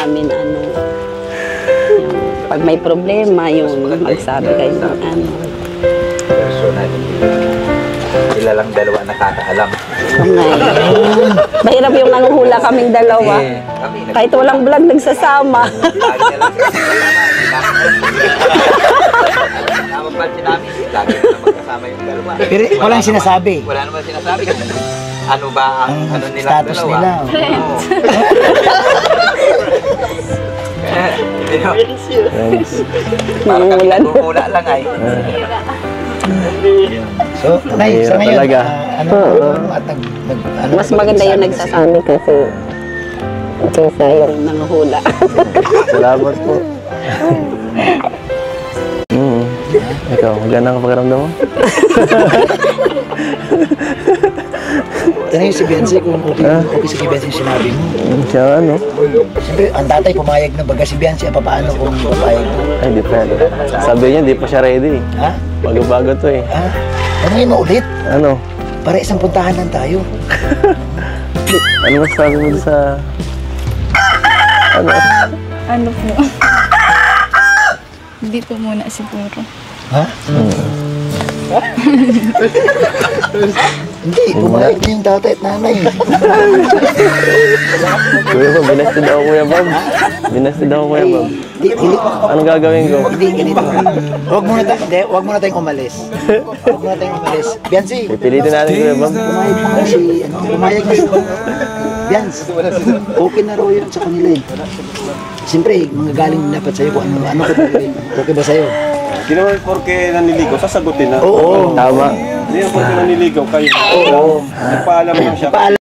namin ano, yung, pag may problema, yung magsabi kayo ng ano. Personal. Sila lang dalawa nakakaalam. Ngayon. Mahirap yung nanguhula kaming dalawa. Kahit walang vlog, nagsasama. Lagi na lang napapansin namin, lagi na lang magkasama yung dalawa. Pero walang sinasabi. Wala naman sinasabi kung ano ba ang ano nila Status dalawa. nila. Oo. Parang kami nagkuhula lang ay. So, Nay, sa ngayon, Talaga. ano at ano, Mas maganda yung nagsasabi kasi kaysa yung nanguhula. Salamat po. Ikaw, maganda ang pakiramdam mo? Tanay si Biancy kung okay si Biancy yung sinabi mo. Siya ano? Siyempre, ang tatay pumayag na baga si Biancy, paano kung papayag mo? Ay, depende. Sabi niya, di pa siya ready. Ha? Bago-bago to eh. Ha? Tanungin mo ulit. Ano? Para isang puntahan lang tayo. Ano masasabi mo sa... Ano? Ano po? Hindi po muna siguro. Ha? Hindi, pumayag na yung tatay at nanay. Kuya Bob, binasted ako Kuya Bob. Binasted ako Kuya Bob. Anong gagawin ko? Hindi, ganito. Huwag muna tayong umalis. Huwag muna tayong umalis. Biancy, Pipilitin natin Kuya Bob. pumayag na si Bians. Okay na raw yun sa kanila eh. Siyempre, manggagaling dapat sa'yo kung ano ka pipiliin. Okay ba sa'yo? Hindi naman porke naniligaw, sasagutin na. Oo. Tama. Hindi naman porke naniligaw kayo. Oo. Nagpaalam mo siya.